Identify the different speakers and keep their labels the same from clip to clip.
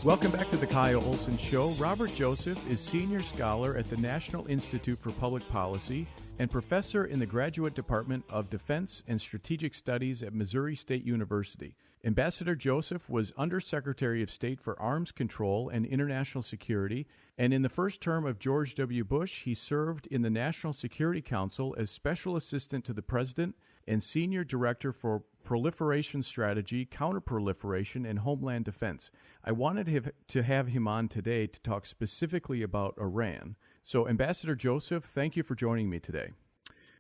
Speaker 1: Welcome back to the Kyle Olson Show. Robert Joseph is Senior Scholar at the National Institute for Public Policy and Professor in the Graduate Department of Defense and Strategic Studies at Missouri State University. Ambassador Joseph was Undersecretary of State for Arms Control and International Security, and in the first term of George W. Bush, he served in the National Security Council as Special Assistant to the President and Senior Director for Proliferation Strategy, Counterproliferation, and Homeland Defense. I wanted to have him on today to talk specifically about Iran. So, Ambassador Joseph, thank you for joining me today.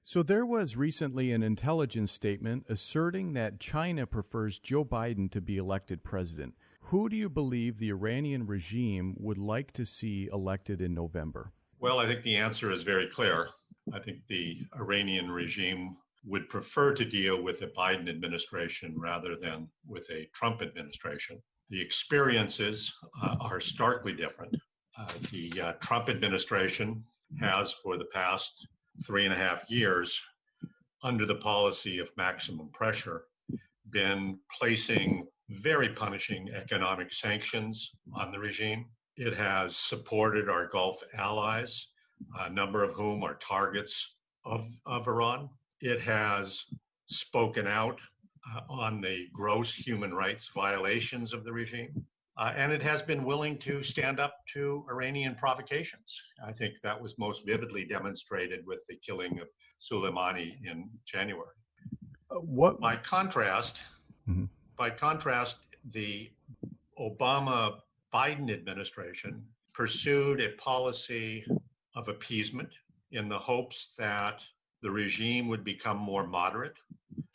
Speaker 1: So there was recently an intelligence statement asserting that China prefers Joe Biden to be elected president. Who do you believe the Iranian regime would like to see elected in November?
Speaker 2: Well, I think the answer is very clear. I think the Iranian regime would prefer to deal with a Biden administration rather than with a Trump administration. The experiences are starkly different. The Trump administration has, for the past 3.5 years, under the policy of maximum pressure, been placing very punishing economic sanctions on the regime. It has supported our Gulf allies, a number of whom are targets of Iran. It has spoken out on the gross human rights violations of the regime. And it has been willing to stand up to Iranian provocations. I think that was most vividly demonstrated with the killing of Soleimani in January. By contrast, the Obama-Biden administration pursued a policy of appeasement in the hopes that the regime would become more moderate,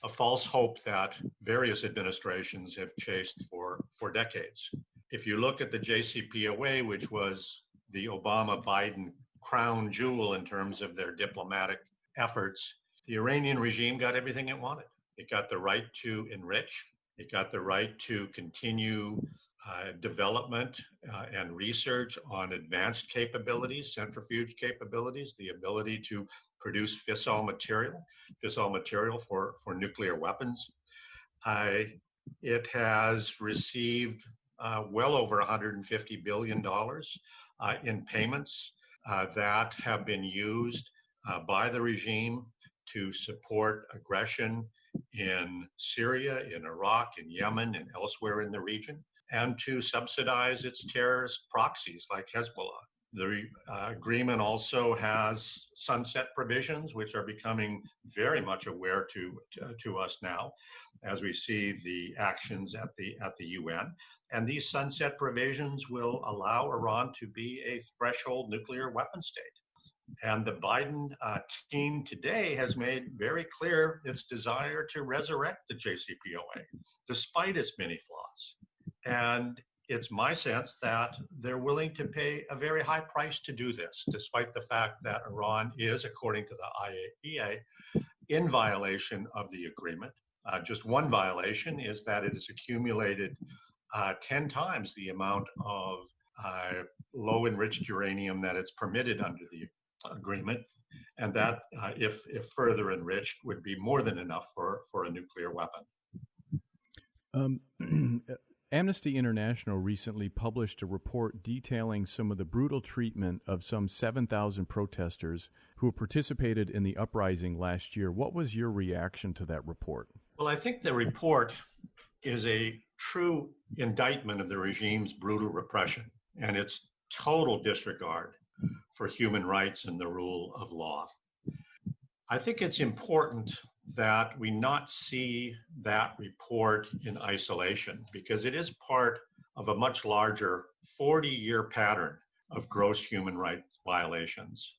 Speaker 2: a false hope that various administrations have chased for decades. If you look at the JCPOA, which was the Obama-Biden crown jewel in terms of their diplomatic efforts, the Iranian regime got everything it wanted. It got the right to enrich. It got the right to continue development and research on advanced capabilities, centrifuge capabilities, the ability to produce fissile material for nuclear weapons. It has received well over $150 billion in payments that have been used by the regime to support aggression in Syria, in Iraq, in Yemen, and elsewhere in the region, and to subsidize its terrorist proxies like Hezbollah. The agreement also has sunset provisions, which are becoming very much aware to us now, as we see the actions at the UN. And these sunset provisions will allow Iran to be a threshold nuclear weapon state. And the Biden team today has made very clear its desire to resurrect the JCPOA, despite its many flaws. And it's my sense that they're willing to pay a very high price to do this, despite the fact that Iran is, according to the IAEA, in violation of the agreement. Just one violation is that it has accumulated 10 times the amount of low enriched uranium that it's permitted under the agreement, and that if further enriched would be more than enough for a nuclear weapon.
Speaker 1: Amnesty International recently published a report detailing some of the brutal treatment of some 7,000 protesters who participated in the uprising last year. What was your reaction to that report?
Speaker 2: Well, I think the report is a true indictment of the regime's brutal repression and its total disregard for human rights and the rule of law. I think it's important that we not see that report in isolation, because it is part of a much larger 40-year pattern of gross human rights violations.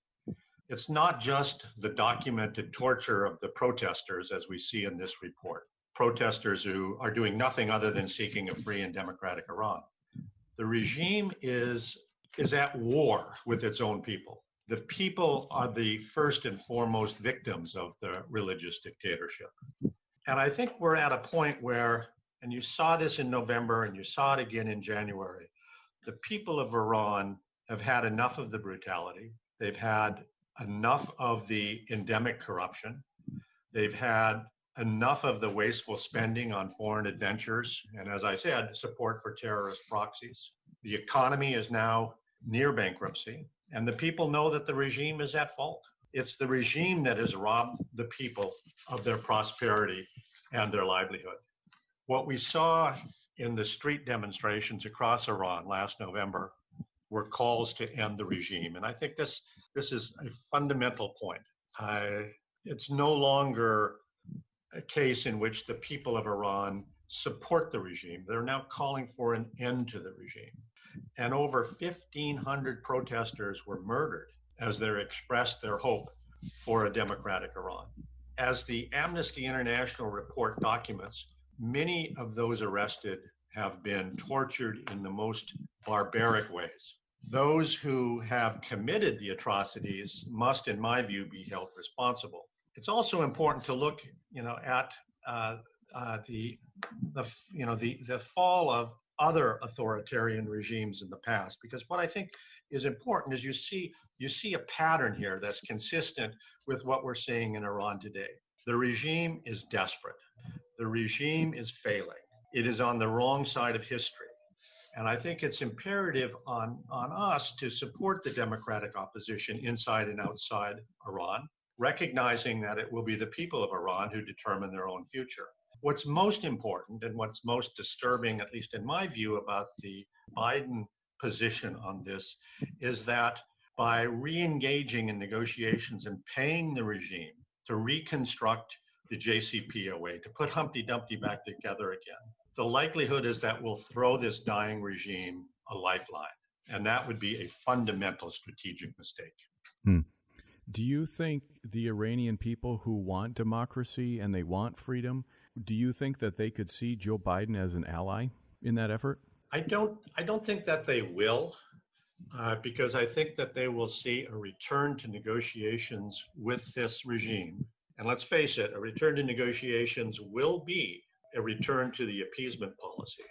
Speaker 2: It's not just the documented torture of the protesters, as we see in this report, protesters who are doing nothing other than seeking a free and democratic Iran. The regime is at war with its own people. The people are the first and foremost victims of the religious dictatorship. And I think we're at a point where, and you saw this in November and you saw it again in January, the people of Iran have had enough of the brutality. They've had enough of the endemic corruption. They've had enough of the wasteful spending on foreign adventures. And as I said, support for terrorist proxies. The economy is now near bankruptcy, and the people know that the regime is at fault. It's the regime that has robbed the people of their prosperity and their livelihood. What we saw in the street demonstrations across Iran last November were calls to end the regime. And I think this is a fundamental point. It's no longer a case in which the people of Iran support the regime. They're now calling for an end to the regime. And over 1,500 protesters were murdered as they expressed their hope for a democratic Iran. As the Amnesty International report documents, many of those arrested have been tortured in the most barbaric ways. Those who have committed the atrocities must, in my view, be held responsible. It's also important to look, at the fall of other authoritarian regimes in the past, because what I think is important is you see a pattern here that's consistent with what we're seeing in Iran today. The regime is desperate. The regime is failing. It is on the wrong side of history. And I think it's imperative on us to support the democratic opposition inside and outside Iran, recognizing that it will be the people of Iran who determine their own future. What's most important and what's most disturbing, at least in my view, about the Biden position on this is that by re-engaging in negotiations and paying the regime to reconstruct the JCPOA, to put Humpty Dumpty back together again, the likelihood is that we'll throw this dying regime a lifeline. And that would be a fundamental strategic mistake.
Speaker 1: Do you think the Iranian people who want democracy and they want freedom, do you think that they could see Joe Biden as an ally in that effort?
Speaker 2: I don't think that they will, because I think that they will see a return to negotiations with this regime. And let's face it, a return to negotiations will be a return to the appeasement policy.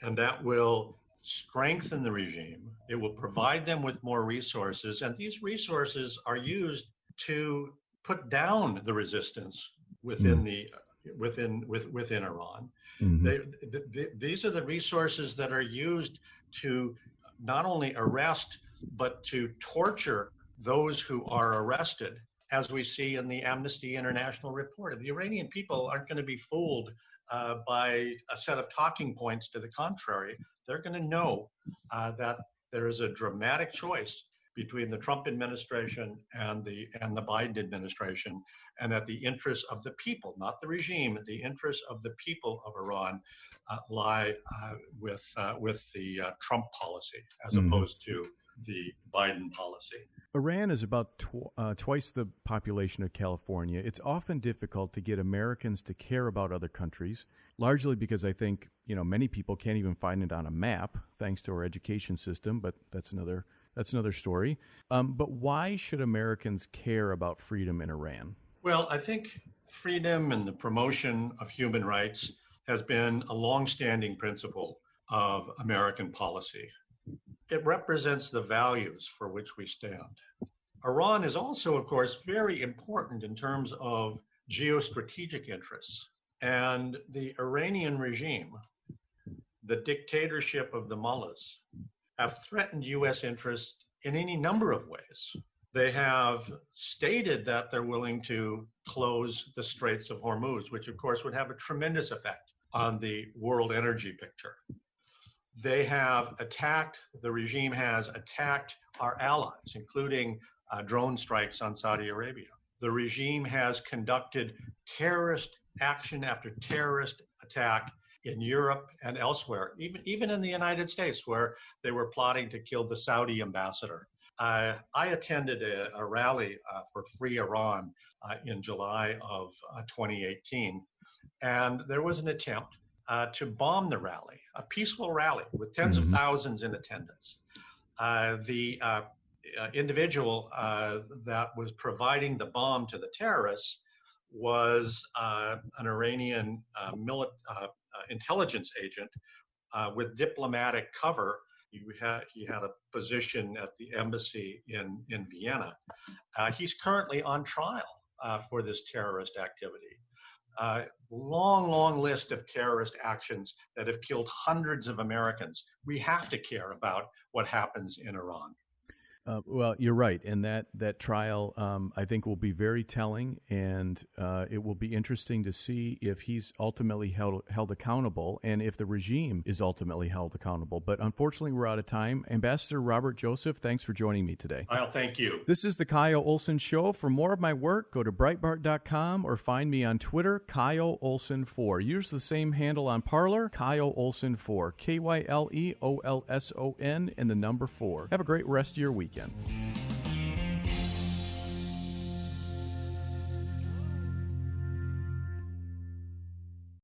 Speaker 2: And that will strengthen the regime. It will provide them with more resources. And these resources are used to put down the resistance within Iran. These are the resources that are used to not only arrest, but to torture those who are arrested, as we see in the Amnesty International report. The Iranian people aren't going to be fooled by a set of talking points to the contrary. They're going to know that there is a dramatic choice between the Trump administration and the Biden administration, and that the interests of the people, not the regime, the interests of the people of Iran lie with the Trump policy as opposed to the Biden policy.
Speaker 1: Iran is about twice the population of California. It's often difficult to get Americans to care about other countries, largely because I think, many people can't even find it on a map, thanks to our education system, but that's another story. But why should Americans care about freedom in Iran?
Speaker 2: Well, I think freedom and the promotion of human rights has been a longstanding principle of American policy. It represents the values for which we stand. Iran is also, of course, very important in terms of geostrategic interests. And the Iranian regime, the dictatorship of the mullahs, have threatened U.S. interests in any number of ways. They have stated that they're willing to close the Straits of Hormuz, which of course would have a tremendous effect on the world energy picture. The regime has attacked our allies, including drone strikes on Saudi Arabia. The regime has conducted terrorist action after terrorist attack in Europe and elsewhere, even in the United States, where they were plotting to kill the Saudi ambassador. I attended a rally for Free Iran in July of 2018, and there was an attempt to bomb the rally, a peaceful rally with tens of thousands in attendance. The individual that was providing the bomb to the terrorists was an Iranian intelligence agent with diplomatic cover. He had a position at the embassy in Vienna. He's currently on trial for this terrorist activity. long list of terrorist actions that have killed hundreds of Americans. We have to care about what happens in Iran.
Speaker 1: Well, you're right, and that trial, I think, will be very telling, and it will be interesting to see if he's ultimately held accountable, and if the regime is ultimately held accountable. But unfortunately, we're out of time. Ambassador Robert Joseph, thanks for joining me today.
Speaker 2: Kyle, thank you.
Speaker 1: This is the Kyle Olson Show. For more of my work, go to Breitbart.com or find me on Twitter, Kyle Olson 4. Use the same handle on Parler, Kyle Olson 4, KYLEOLSON, and the number 4. Have a great rest of your weekend.